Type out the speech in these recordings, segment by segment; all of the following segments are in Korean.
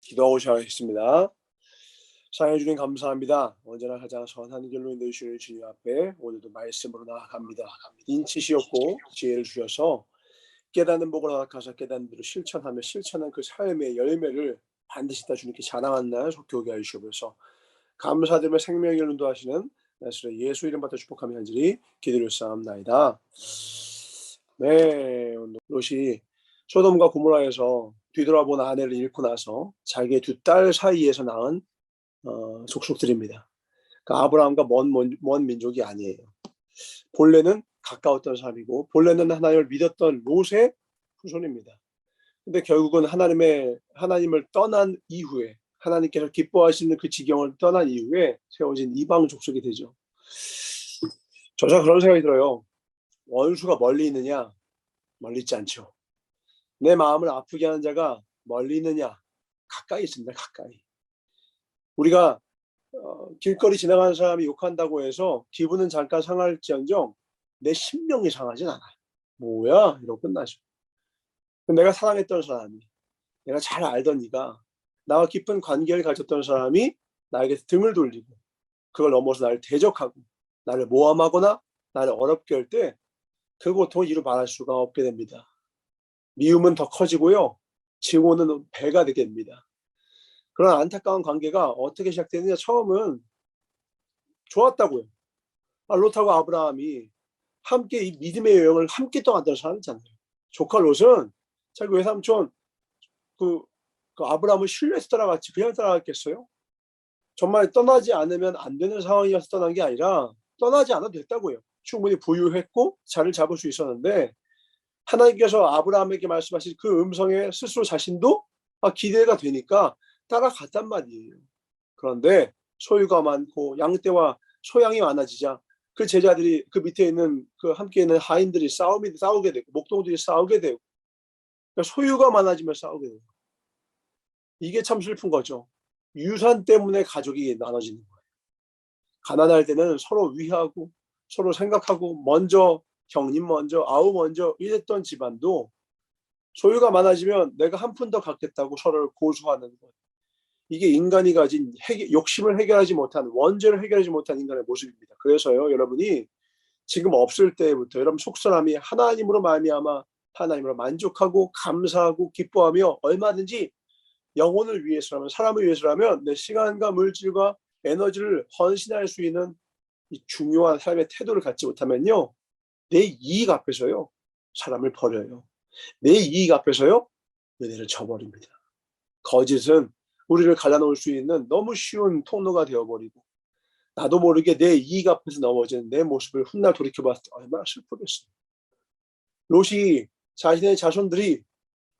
기도하고 시작하겠습니다. 사랑해 주님 감사합니다. 언제나 가장 선한 길로 인도해주시는 주님 앞에 오늘도 말씀으로 나아갑니다. 인치시옵고 지혜를 주셔서 깨닫는 복을 허락하사 깨닫는 대로 실천하며 실천한 그 삶의 열매를 반드시 다 주님께 자랑하는 날 속히 오게 하시옵소서. 감사드리며 생명을 인도하시는 나스렛 예수 이름 받아 축복하며 간절히 기도를 쌓옵나이다. 네, 오늘 롯이 소돔과 고모라에서 뒤돌아본 아내를 잃고 나서 자기의 두 딸 사이에서 낳은 족속들입니다. 그러니까 아브라함과 먼 민족이 아니에요. 본래는 가까웠던 사람이고 본래는 하나님을 믿었던 롯의 후손입니다. 근데 결국은 하나님을 떠난 이후에 하나님께서 기뻐하시는 그 지경을 떠난 이후에 세워진 이방 족속이 되죠. 저자 그런 생각이 들어요. 원수가 멀리 있느냐? 멀리 있지 않죠. 내 마음을 아프게 하는 자가 멀리 있느냐? 가까이 있습니다. 가까이. 우리가 길거리 지나가는 사람이 욕한다고 해서 기분은 잠깐 상할지언정 내 심령이 상하진 않아요. 뭐야? 이러고 끝나죠. 내가 사랑했던 사람이, 내가 잘 알던 이가, 나와 깊은 관계를 가졌던 사람이 나에게 등을 돌리고 그걸 넘어서 나를 대적하고 나를 모함하거나 나를 어렵게 할 때 그 고통을 이루 말할 수가 없게 됩니다. 미움은 더 커지고요. 증오는 배가 되게 됩니다. 그런 안타까운 관계가 어떻게 시작되느냐. 처음은 좋았다고요. 롯하고 아브라함이 함께 이 믿음의 여행을 함께 떠났던 사람이잖아요. 조카 롯은 자기 외삼촌 그 아브라함을 신뢰해서 따라갔지 그냥 따라갔겠어요? 정말 떠나지 않으면 안 되는 상황이어서 떠난 게 아니라 떠나지 않아도 됐다고요. 충분히 부유했고 자리를 잡을 수 있었는데 하나님께서 아브라함에게 말씀하신 그 음성에 스스로 자신도 기대가 되니까 따라갔단 말이에요. 그런데 소유가 많고 양떼와 소양이 많아지자 그 제자들이 그 밑에 있는 그 함께 있는 하인들이 싸우게 되고 목동들이 싸우게 되고 그러니까 소유가 많아지면 싸우게 되고 이게 참 슬픈 거죠. 유산 때문에 가족이 나눠지는 거예요. 가난할 때는 서로 위하고 서로 생각하고 먼저 형님 먼저 아우 먼저 이랬던 집안도 소유가 많아지면 내가 한 푼 더 갖겠다고 서로를 고소하는 거예요. 이게 인간이 가진 욕심을 해결하지 못한 원죄를 해결하지 못한 인간의 모습입니다. 그래서요 여러분이 지금 없을 때부터 여러분 속선함이 하나님으로 말미암아 하나님으로 만족하고 감사하고 기뻐하며 얼마든지 영혼을 위해서라면 사람을 위해서라면 내 시간과 물질과 에너지를 헌신할 수 있는 이 중요한 삶의 태도를 갖지 못하면요 내 이익 앞에서요 사람을 버려요. 내 이익 앞에서요 은혜를 저버립니다. 거짓은 우리를 갈라놓을 수 있는 너무 쉬운 통로가 되어버리고 나도 모르게 내 이익 앞에서 넘어진 내 모습을 훗날 돌이켜봤을 때 얼마나 슬프겠어요. 롯이 자신의 자손들이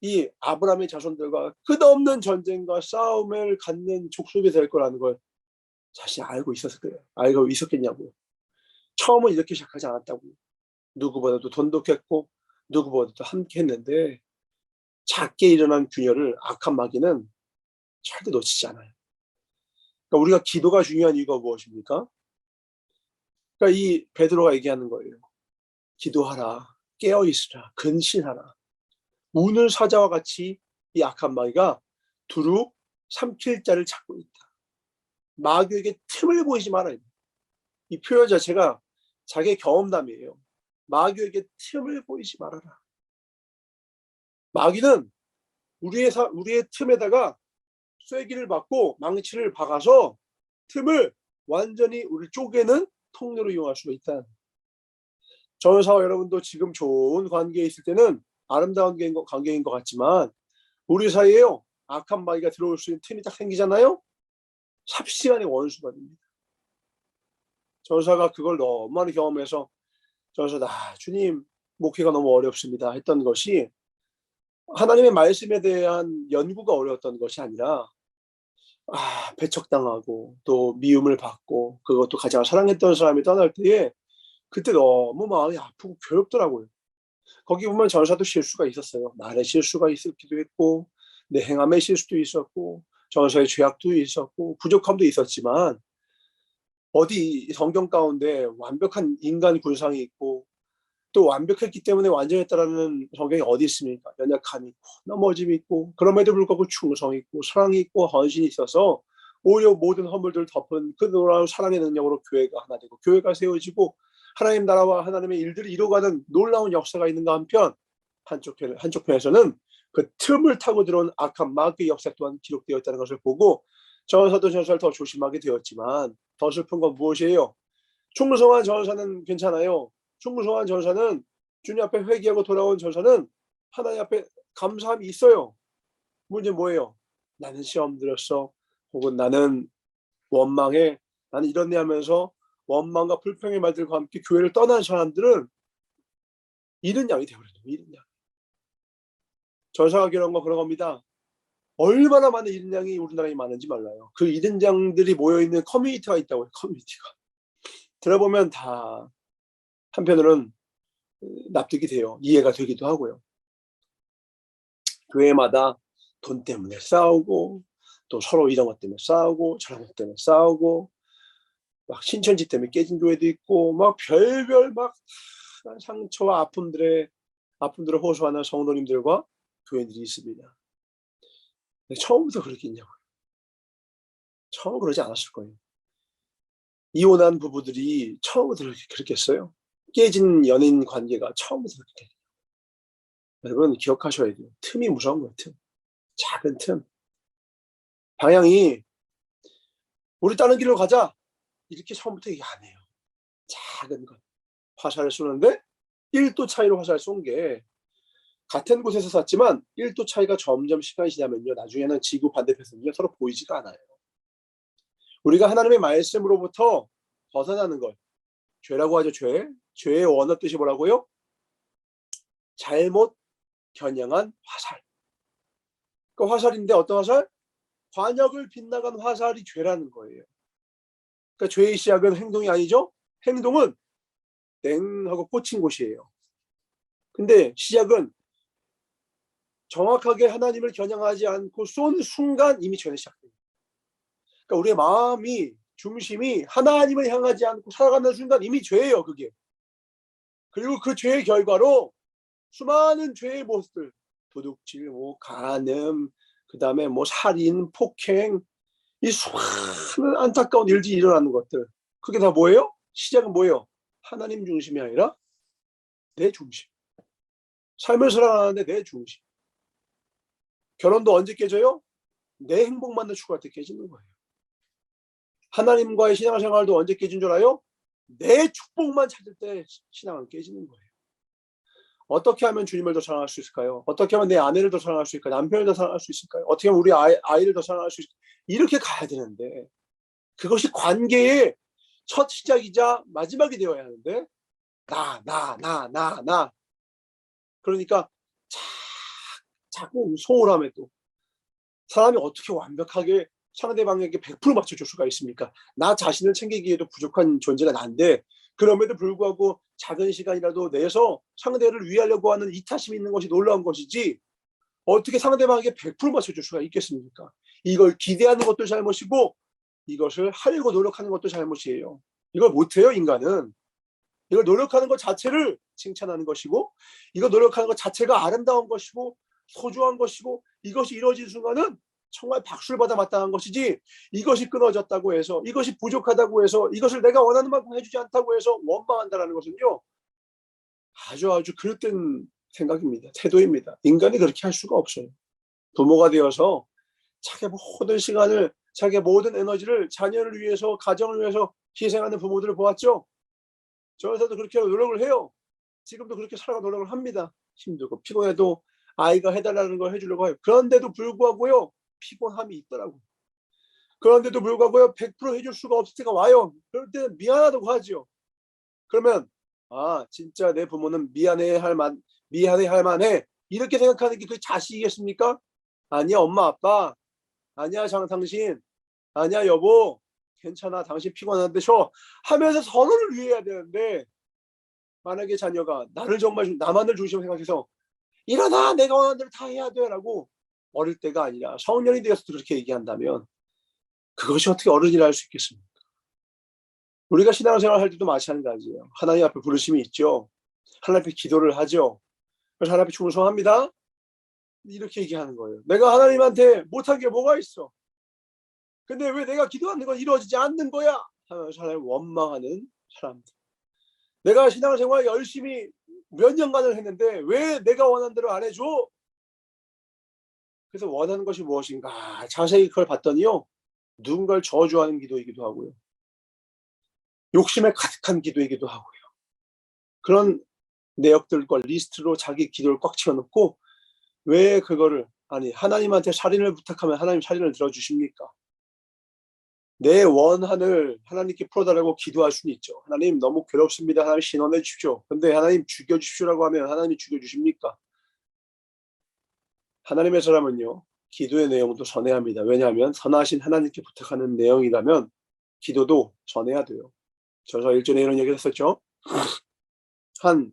이 아브라함의 자손들과 끝없는 전쟁과 싸움을 갖는 족속이 될 거라는 걸 자신이 알고 있었을 거예요. 알고 있었겠냐고요. 처음은 이렇게 시작하지 않았다고요. 누구보다도 돈독했고 누구보다도 함께 했는데 작게 일어난 균열을 악한 마귀는 절대 놓치지 않아요. 그러니까 우리가 기도가 중요한 이유가 무엇입니까? 그러니까 이 베드로가 얘기하는 거예요. 기도하라, 깨어있으라, 근신하라. 우는 사자와 같이 이 악한 마귀가 두루 삼킬 자를 찾고 있다. 마귀에게 틈을 보이지 말아야 돼. 이 표현 자체가 자기의 경험담이에요. 마귀에게 틈을 보이지 말아라. 마귀는 우리의 틈에다가 쐐기를 받고 망치를 박아서 틈을 완전히 우리 쪼개는 통로로 이용할 수가 있다. 전사와 여러분도 지금 좋은 관계에 있을 때는 아름다운 관계인 것 같지만 우리 사이에요 악한 마귀가 들어올 수 있는 틈이 딱 생기잖아요. 삽시간에 원수가 됩니다. 전사가 그걸 너무 많이 경험해서 전사 주님 목회가 너무 어렵습니다 했던 것이 하나님의 말씀에 대한 연구가 어려웠던 것이 아니라 배척당하고 또 미움을 받고 그것도 가장 사랑했던 사람이 떠날 때에 그때 너무 마음이 아프고 괴롭더라고요. 거기 보면 전사도 실수가 있었어요. 말의 실수가 있었기도 했고 내 행함의 실수도 있었고 전사의 죄악도 있었고 부족함도 있었지만 어디 성경 가운데 완벽한 인간 군상이 있고 또 완벽했기 때문에 완전했다라는 성경이 어디 있습니까? 연약함이 있고 넘어짐이 있고 그럼에도 불구하고 충성이 있고 사랑이 있고 헌신이 있어서 오히려 모든 허물들을 덮은 그 놀라운 사랑의 능력으로 교회가 하나 되고 교회가 세워지고 하나님 나라와 하나님의 일들을 이루어가는 놀라운 역사가 있는가 한편 한쪽편에서는 그 틈을 타고 들어온 악한 마귀의 역사 또한 기록되어 있다는 것을 보고 전사도 전사를 더 조심하게 되었지만 더 슬픈 건 무엇이에요? 충성한 전사는 괜찮아요. 충성한 전사는 주님 앞에 회개하고 돌아온 전사는 하나님 앞에 감사함이 있어요. 문제 뭐예요? 나는 시험 들었어. 혹은 나는 원망해. 나는 이렇네 하면서 원망과 불평의 말들과 함께 교회를 떠난 사람들은 잃은 양이 되어버려요. 잃은 양. 전사가 그런 거 그런 겁니다. 얼마나 많은 잃은 양이 우리나라에 많은지 몰라요. 그 잃은 양들이 모여있는 커뮤니티가 있다고요. 커뮤니티가. 들어보면 다 한편으로는 납득이 돼요. 이해가 되기도 하고요. 교회마다 돈 때문에 싸우고 또 서로 이런 것 때문에 싸우고 저런 것 때문에 싸우고 막 신천지 때문에 깨진 교회도 있고 막 별별 막 상처와 아픔들을 호소하는 성도님들과 교회들이 있습니다. 근데 처음부터 그렇게 있냐고요. 처음 그러지 않았을 거예요. 이혼한 부부들이 처음부터 그렇게 했어요. 깨진 연인 관계가 처음부터 그렇게 돼요. 여러분 기억하셔야 돼요. 틈이 무서운 거예요. 틈. 작은 틈. 방향이 우리 다른 길로 가자. 이렇게 처음부터 얘기 안 해요. 작은 것. 화살을 쏘는데 1도 차이로 화살 쏜 게 같은 곳에서 쐈지만 1도 차이가 점점 시간이 지나면요. 나중에는 지구 반대편에서는요. 서로 보이지가 않아요. 우리가 하나님의 말씀으로부터 벗어나는 것. 죄라고 하죠. 죄. 죄의 원어 뜻이 뭐라고요? 잘못 겨냥한 화살. 그 화살인데 어떤 화살? 관역을 빗나간 화살이 죄라는 거예요. 그러니까 죄의 시작은 행동이 아니죠? 행동은 땡 하고 꽂힌 곳이에요. 근데 시작은 정확하게 하나님을 겨냥하지 않고 쏜 순간 이미 죄는 시작됩니다. 그러니까 우리의 마음이 중심이 하나님을 향하지 않고 살아가는 순간 이미 죄예요. 그게. 그리고 그 죄의 결과로 수많은 죄의 모습들 도둑질, 간음, 그 다음에 살인, 폭행 이 수많은 안타까운 일들이 일어나는 것들 그게 다 뭐예요? 시작은 뭐예요? 하나님 중심이 아니라 내 중심. 삶을 살아가는데 내 중심. 결혼도 언제 깨져요? 내 행복만을 추구할 때 깨지는 거예요. 하나님과의 신앙생활도 언제 깨진 줄 알아요? 내 축복만 찾을 때 신앙은 깨지는 거예요. 어떻게 하면 주님을 더 사랑할 수 있을까요? 어떻게 하면 내 아내를 더 사랑할 수 있을까요? 남편을 더 사랑할 수 있을까요? 어떻게 하면 우리 아이를 더 사랑할 수 있을까요? 이렇게 가야 되는데 그것이 관계의 첫 시작이자 마지막이 되어야 하는데 나 그러니까 자꾸 소홀함에 또 사람이 어떻게 완벽하게 상대방에게 100% 맞춰줄 수가 있습니까? 나 자신을 챙기기에도 부족한 존재가 난데 그럼에도 불구하고 작은 시간이라도 내서 상대를 위하려고 하는 이타심이 있는 것이 놀라운 것이지 어떻게 상대방에게 100% 맞춰줄 수가 있겠습니까? 이걸 기대하는 것도 잘못이고 이것을 하려고 노력하는 것도 잘못이에요. 이걸 못해요 인간은. 이걸 노력하는 것 자체를 칭찬하는 것이고 이거 노력하는 것 자체가 아름다운 것이고 소중한 것이고 이것이 이루어진 순간은 정말 박수를 받아 마땅한 것이지 이것이 끊어졌다고 해서 이것이 부족하다고 해서 이것을 내가 원하는 만큼 해주지 않다고 해서 원망한다는 것은요 아주 그릇된 생각입니다. 태도입니다. 인간이 그렇게 할 수가 없어요. 부모가 되어서 자기 모든 시간을 자기 모든 에너지를 자녀를 위해서 가정을 위해서 희생하는 부모들을 보았죠. 저에서도 그렇게 노력을 해요. 지금도 그렇게 살아가 노력을 합니다. 힘들고 피곤해도 아이가 해달라는 걸 해주려고 해요. 그런데도 불구하고요 피곤함이 있더라고요. 그런데도 불구하고요 100% 해줄 수가 없을 때가 와요. 그럴 때는 미안하다고 하죠. 그러면 진짜 내 부모는 미안해 할 만해 이렇게 생각하는 게 그 자식이겠습니까? 아니야 엄마 아빠, 아니야 당신, 아니야 여보, 괜찮아 당신 피곤한데 쉬어 하면서 서로를 위해야 되는데 만약에 자녀가 나를 정말 나만을 중심으로 생각해서 일어나 내가 원하는 대로 다 해야 돼 라고 어릴 때가 아니라 성년이 되어서도 그렇게 얘기한다면 그것이 어떻게 어른이라 할 수 있겠습니까? 우리가 신앙생활 할 때도 마찬가지예요. 하나님 앞에 부르심이 있죠. 하나님 앞에 기도를 하죠. 그래서 하나님 앞에 충성합니다. 이렇게 얘기하는 거예요. 내가 하나님한테 못한 게 뭐가 있어? 근데 왜 내가 기도하는 건 이루어지지 않는 거야? 하면서 하나님을 원망하는 사람들. 내가 신앙생활 열심히 몇 년간을 했는데 왜 내가 원하는 대로 안 해줘? 그래서 원하는 것이 무엇인가 자세히 그걸 봤더니요, 누군가를 저주하는 기도이기도 하고요, 욕심에 가득한 기도이기도 하고요, 그런 내역들과 리스트로 자기 기도를 꽉 채워놓고, 왜 그거를, 아니 하나님한테 살인을 부탁하면 하나님 살인을 들어주십니까? 내 원한을 하나님께 풀어달라고 기도할 수는 있죠. 하나님 너무 괴롭습니다, 하나님 신원해 주십시오. 근데 하나님 죽여주십시오라고 하면 하나님이 죽여주십니까? 하나님의 사람은요, 기도의 내용도 전해야 합니다. 왜냐하면 선하신 하나님께 부탁하는 내용이라면 기도도 전해야 돼요. 저서 일전에 이런 얘기를 했었죠. 한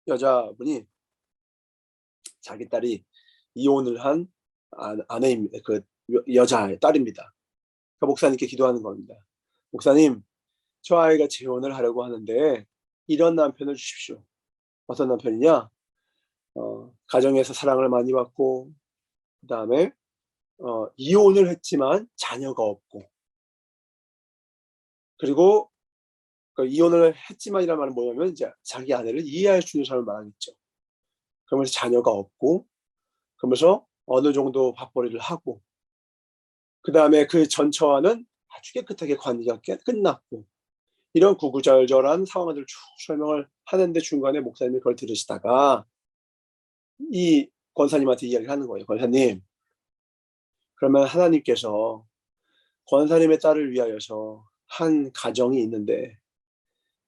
여자분이 자기 딸이 이혼을 한 아내입니다. 그 여자의 딸입니다. 그 목사님께 기도하는 겁니다. 목사님, 저 아이가 재혼을 하려고 하는데 이런 남편을 주십시오. 어떤 남편이냐? 가정에서 사랑을 많이 받고, 그 다음에 이혼을 했지만 자녀가 없고, 그리고 그 이혼을 했지만이라는 말은 뭐냐면 이제 자기 아내를 이해할 수 있는 사람을 말하겠죠. 그러면서 자녀가 없고, 그러면서 어느 정도 밥벌이를 하고, 그 다음에 그 전처와는 아주 깨끗하게 관계가 끝났고, 이런 구구절절한 상황들을 쭉 설명을 하는데 중간에 목사님이 그걸 들으시다가 이 권사님한테 이야기를 하는 거예요. 권사님, 그러면 하나님께서 권사님의 딸을 위하여서 한 가정이 있는데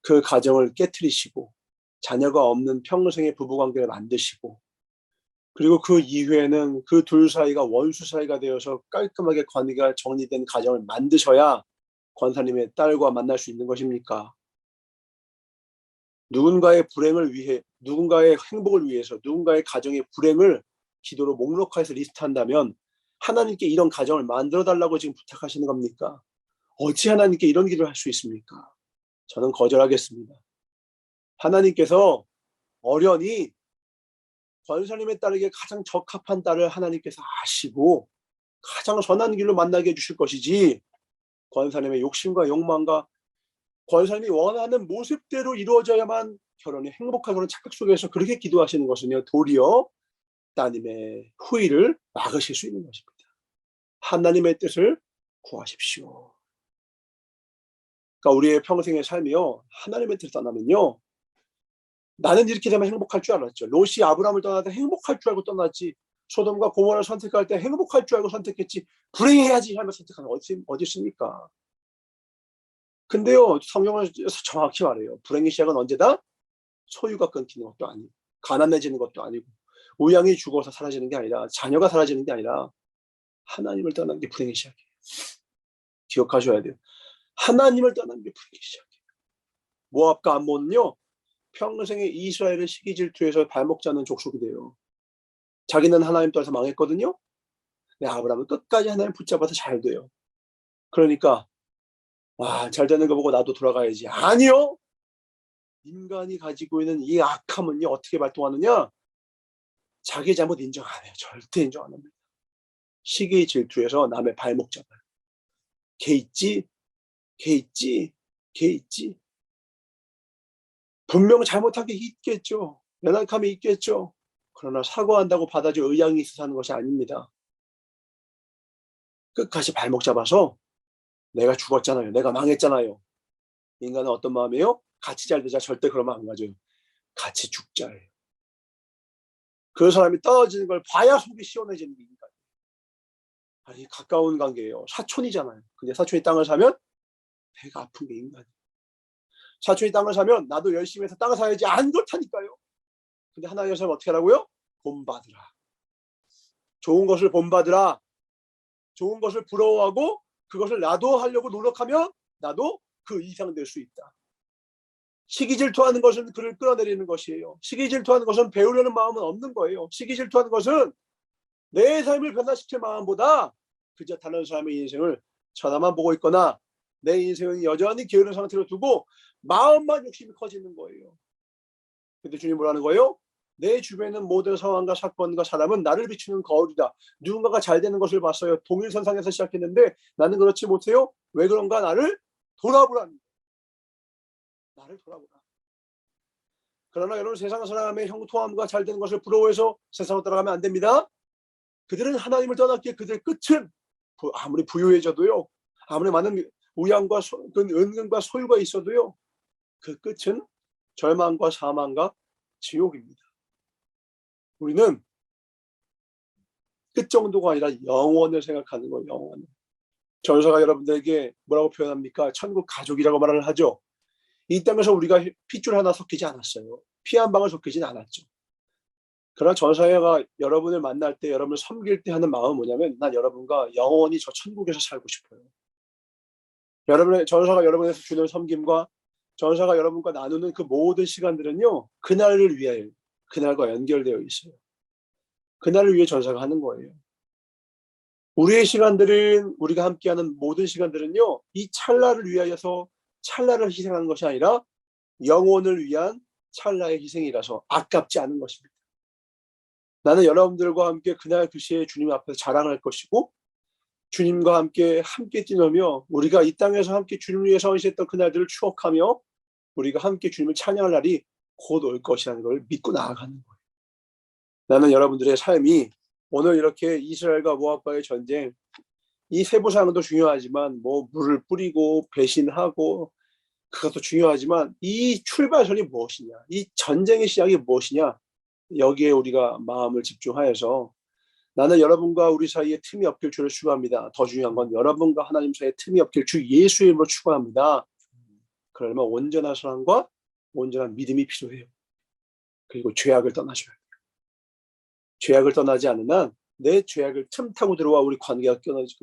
그 가정을 깨트리시고 자녀가 없는 평생의 부부관계를 만드시고, 그리고 그 이후에는 그 둘 사이가 원수 사이가 되어서 깔끔하게 관계가 정리된 가정을 만드셔야 권사님의 딸과 만날 수 있는 것입니까? 누군가의 불행을 위해, 누군가의 행복을 위해서 누군가의 가정의 불행을 기도로 목록화해서 리스트한다면 하나님께 이런 가정을 만들어 달라고 지금 부탁하시는 겁니까? 어찌 하나님께 이런 기도를 할 수 있습니까? 저는 거절하겠습니다. 하나님께서 어련히 권사님의 딸에게 가장 적합한 딸을 하나님께서 아시고 가장 선한 길로 만나게 해주실 것이지, 권사님의 욕심과 욕망과 권사님이 원하는 모습대로 이루어져야만 결혼이 행복하고는 착각 속에서 그렇게 기도하시는 것은요, 도리어 따님의 후의를 막으실 수 있는 것입니다. 하나님의 뜻을 구하십시오. 그러니까 우리의 평생의 삶이요, 하나님의 뜻을 떠나면요, 나는 이렇게 되면 행복할 줄 알았죠. 롯이 아브라함을 떠날 때 행복할 줄 알고 떠났지, 소돔과 고모라를 선택할 때 행복할 줄 알고 선택했지, 불행해야지 하며 선택하는 어디 있습니까? 근데요, 성경에서 정확히 말해요. 불행의 시작은 언제다? 소유가 끊기는 것도 아니고, 가난해지는 것도 아니고, 우양이 죽어서 사라지는 게 아니라, 자녀가 사라지는 게 아니라 하나님을 떠나는 게 불행의 시작이에요. 기억하셔야 돼요. 하나님을 떠나는 게 불행의 시작이에요. 모압과 암몬은요, 평생의 이스라엘의 시기 질투에서 발목 잡는 족속이 돼요. 자기는 하나님 따라서 망했거든요. 근데 아브라함은 끝까지 하나님 붙잡아서 잘 돼요. 그러니까 와, 잘 되는 거 보고 나도 돌아가야지. 아니요. 인간이 가지고 있는 이 악함은요, 어떻게 발동하느냐? 자기 잘못 인정 안 해요. 절대 인정 안 합니다. 시기 질투에서 남의 발목 잡아요. 걔 있지? 걔 있지? 걔 있지? 분명 잘못한 게 있겠죠. 연약함이 있겠죠. 그러나 사과한다고 받아줄 의향이 있어서 하는 것이 아닙니다. 끝까지 발목 잡아서 내가 죽었잖아요. 내가 망했잖아요. 인간은 어떤 마음이에요? 같이 잘 되자. 절대 그러면 안 가져요. 같이 죽자예요. 그 사람이 떨어지는 걸 봐야 속이 시원해지는 게 인간이에요. 아니, 가까운 관계예요. 사촌이잖아요. 근데 사촌이 땅을 사면 배가 아픈 게 인간이에요. 사촌이 땅을 사면 나도 열심히 해서 땅을 사야지. 안 그렇다니까요. 근데 하나님의 사람 어떻게 하라고요? 본받으라. 좋은 것을 본받으라. 좋은 것을 부러워하고 그것을 나도 하려고 노력하면 나도 그 이상 될 수 있다. 시기 질투하는 것은 그를 끌어내리는 것이에요. 시기 질투하는 것은 배우려는 마음은 없는 거예요. 시기 질투하는 것은 내 삶을 변화시킬 마음보다 그저 다른 사람의 인생을 쳐다만 보고 있거나 내 인생은 여전히 게으른 상태로 두고 마음만 욕심이 커지는 거예요. 근데 주님 뭐라는 거예요? 내 주변에 있는 모든 상황과 사건과 사람은 나를 비추는 거울이다. 누군가가 잘 되는 것을 봤어요. 동일선상에서 시작했는데 나는 그렇지 못해요. 왜 그런가? 나를 돌아보라는 거예요. 나를 돌아보라. 그러나 여러분, 세상 사람의 형통함과 잘 되는 것을 부러워해서 세상으로 따라가면 안 됩니다. 그들은 하나님을 떠났기에 그들의 끝은 아무리 부유해져도요, 아무리 많은 우양과 은근과 소유가 있어도요, 그 끝은 절망과 사망과 지옥입니다. 우리는 끝 정도가 아니라 영원을 생각하는 거예요. 영원. 전사가 여러분들에게 뭐라고 표현합니까? 천국 가족이라고 말을 하죠. 이 땅에서 우리가 핏줄 하나 섞이지 않았어요. 피 한 방울 섞이진 않았죠. 그러나 전사가 여러분을 만날 때, 여러분을 섬길 때 하는 마음은 뭐냐면, 난 여러분과 영원히 저 천국에서 살고 싶어요. 전사가 여러분에서 주는 섬김과 전사가 여러분과 나누는 그 모든 시간들은요, 그날을 위하여, 그날과 연결되어 있어요. 그날을 위해 전사가 하는 거예요. 우리의 시간들은, 우리가 함께하는 모든 시간들은요, 이 찰나를 위하여서 찰나를 희생하는 것이 아니라 영혼을 위한 찰나의 희생이라서 아깝지 않은 것입니다. 나는 여러분들과 함께 그날 그 시에 주님 앞에서 자랑할 것이고, 주님과 함께 뛰노며 우리가 이 땅에서 함께 주님을 위해서 헌신했던 그날들을 추억하며 우리가 함께 주님을 찬양할 날이 곧 올 것이라는 걸 믿고 나아가는 거예요. 나는 여러분들의 삶이 오늘 이렇게 이스라엘과 모압과의 전쟁, 이 세부사항도 중요하지만 물을 뿌리고 배신하고 그것도 중요하지만 이 출발선이 무엇이냐, 이 전쟁의 시작이 무엇이냐, 여기에 우리가 마음을 집중하여서 나는 여러분과 우리 사이에 틈이 없길 주를 축원합니다. 더 중요한 건 여러분과 하나님 사이에 틈이 없길 주 예수의 이름으로 축원합니다. 그러려면 온전한 사랑과 온전한 믿음이 필요해요. 그리고 죄악을 떠나셔야 돼요. 죄악을 떠나지 않는 한 내 죄악을 틈타고 들어와 우리 관계가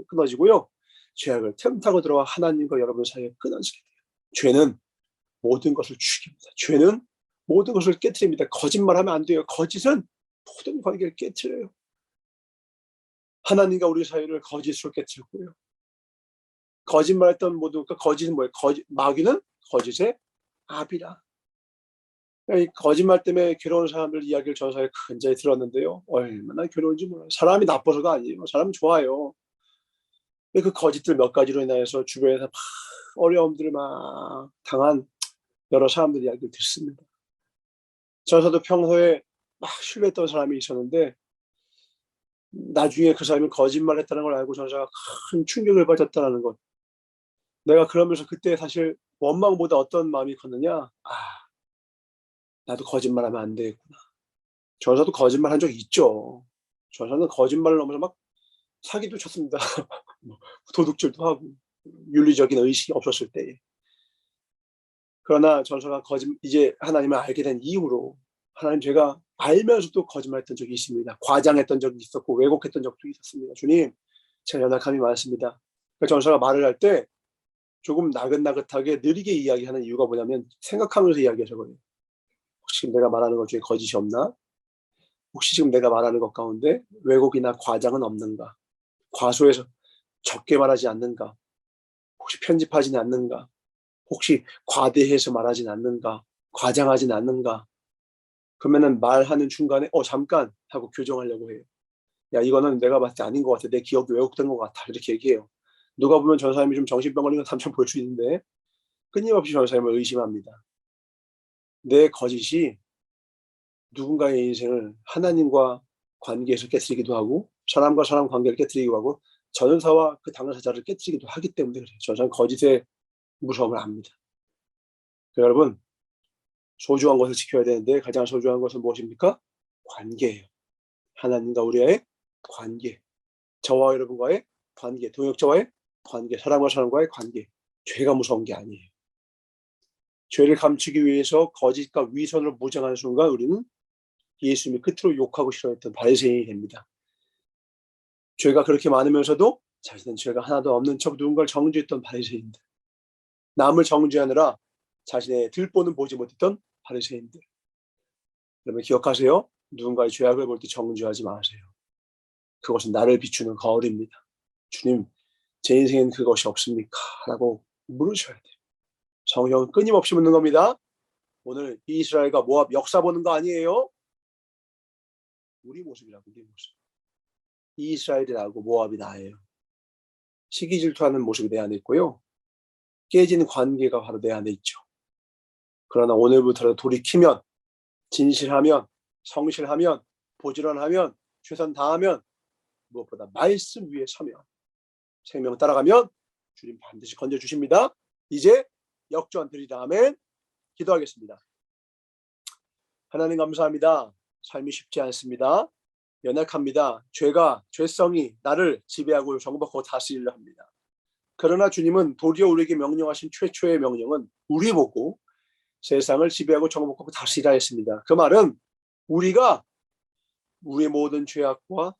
끊어지고요. 죄악을 틈타고 들어와 하나님과 여러분 사이에 끊어지게 돼요. 죄는 모든 것을 죽입니다. 죄는 모든 것을 깨트립니다. 거짓말하면 안 돼요. 거짓은 모든 관계를 깨트려요. 하나님과 우리 사이를 거짓으로 깨트렸고요. 거짓말했던 모든, 거짓은 뭐예요? 마귀는 거짓의 아비라. 이 거짓말 때문에 괴로운 사람들 이야기를 전사에 근자에 들었는데요. 얼마나 괴로운지 몰라요. 사람이 나빠서가 아니에요. 사람은 좋아요. 그 거짓들 몇 가지로 인하여서 주변에서 막 어려움들을 막 당한 여러 사람들 이야기를 듣습니다. 전사도 평소에 막 신뢰했던 사람이 있었는데 나중에 그 사람이 거짓말했다는 걸 알고 전사가 큰 충격을 받았다는 것. 내가 그러면서 그때 사실 원망보다 어떤 마음이 컸느냐. 나도 거짓말하면 안 되겠구나. 전사도 거짓말한 적 있죠. 전사는 거짓말을 넘어서 막 사기도 쳤습니다. 도둑질도 하고 윤리적인 의식이 없었을 때에. 그러나 전사가 이제 하나님을 알게 된 이후로 하나님, 제가 알면서도 거짓말했던 적이 있습니다. 과장했던 적이 있었고 왜곡했던 적도 있었습니다. 주님, 제가 연약함이 많습니다. 전사가 말을 할 때 조금 나긋나긋하게 느리게 이야기하는 이유가 뭐냐면 생각하면서 이야기해서 그래요. 혹시 지금 내가 말하는 것 중에 거짓이 없나? 혹시 지금 내가 말하는 것 가운데 왜곡이나 과장은 없는가? 과소해서 적게 말하지 않는가? 혹시 편집하지는 않는가? 혹시 과대해서 말하진 않는가? 과장하진 않는가? 그러면은 말하는 중간에 잠깐 하고 교정하려고 해요. 야, 이거는 내가 봤을 때 아닌 것 같아. 내 기억이 왜곡된 것 같아. 이렇게 얘기해요. 누가 보면 전사님이 좀 정신병 걸린 것 삼촌 볼 수 있는데 끊임없이 전사님을 의심합니다. 내 거짓이 누군가의 인생을 하나님과 관계에서 깨뜨리기도 하고 사람과 사람 관계를 깨뜨리기도 하고 전사와 그 당사자를 깨뜨리기도 하기 때문에 그래요. 전사는 거짓의 무서움을 압니다. 여러분, 소중한 것을 지켜야 되는데 가장 소중한 것은 무엇입니까? 관계예요. 하나님과 우리의 관계, 저와 여러분과의 관계, 동역자와의 관계, 사람과 사람과의 관계. 죄가 무서운 게 아니에요. 죄를 감추기 위해서 거짓과 위선으로 무장하는 순간 우리는 예수님이 끝으로 욕하고 싫어했던 바리새인이 됩니다. 죄가 그렇게 많으면서도 자신은 죄가 하나도 없는 척 누군가를 정죄했던 바리새인들. 남을 정죄하느라 자신의 들보는 보지 못했던 바리새인들. 여러분 기억하세요. 누군가의 죄악을 볼 때 정죄하지 마세요. 그것은 나를 비추는 거울입니다. 주님, 제 인생엔 그것이 없습니까? 라고 물으셔야 돼요. 성령은 끊임없이 묻는 겁니다. 오늘 이스라엘과 모압 역사 보는 거 아니에요? 우리 모습이라고, 우리 모습. 이스라엘이라고 모압이 나예요. 시기 질투하는 모습이 내 안에 있고요. 깨진 관계가 바로 내 안에 있죠. 그러나 오늘부터 돌이키면, 진실하면, 성실하면, 부지런하면, 최선 다하면, 무엇보다 말씀 위에 서면, 생명 따라가면 주님 반드시 건져주십니다. 이제 역전 드리라. 아멘. 기도하겠습니다. 하나님 감사합니다. 삶이 쉽지 않습니다. 연약합니다. 죄성이 나를 지배하고 정복하고 다스리려 합니다. 그러나 주님은 도리어 우리에게 명령하신 최초의 명령은 우리 보고 세상을 지배하고 정복하고 다스리라 했습니다. 그 말은 우리가 우리의 모든 죄악과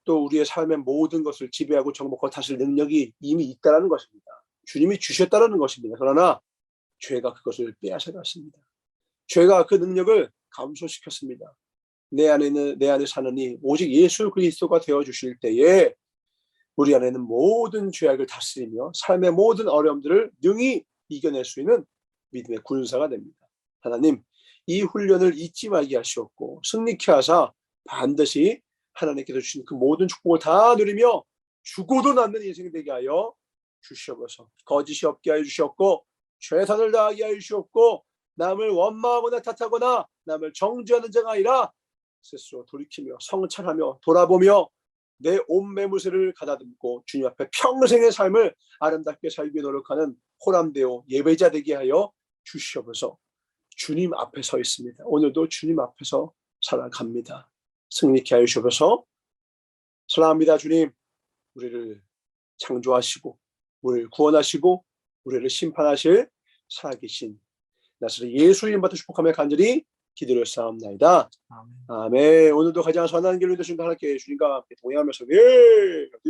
또 우리의 삶의 모든 것을 지배하고 정복하고 다스릴 능력이 이미 있다는 것입니다. 주님이 주셨다는 것입니다. 그러나 죄가 그것을 빼앗아갔습니다. 죄가 그 능력을 감소시켰습니다. 내 안에 사느니 오직 예수 그리스도가 되어주실 때에 우리 안에는 모든 죄악을 다스리며 삶의 모든 어려움들을 능히 이겨낼 수 있는 믿음의 군사가 됩니다. 하나님, 이 훈련을 잊지 말게 하시옵고 승리케 하사 반드시 하나님께서 주신 그 모든 축복을 다 누리며 죽어도 남는 인생이 되게 하여 주시옵소서. 거짓이 없게 하여 주시옵고 최선을 다하게 하여 주시옵고 남을 원망하거나 탓하거나 남을 정죄하는 자가 아니라 스스로 돌이키며 성찰하며 돌아보며 내 온 매무새를 가다듬고 주님 앞에 평생의 삶을 아름답게 살기 노력하는 호람되어 예배자 되게 하여 주시옵소서. 주님 앞에 서 있습니다. 오늘도 주님 앞에서 살아갑니다. 승리케 하여 주옵소서. 사랑합니다. 주님, 우리를 창조하시고 우리를 구원하시고 우리를 심판하실 살아계신 나사렛 예수 이름 받아 축복하며 간절히 기도를 쌓옵나이다. 아멘. 오늘도 가장 선한 길로 되신 하나님께 주님과 함께 동행하면서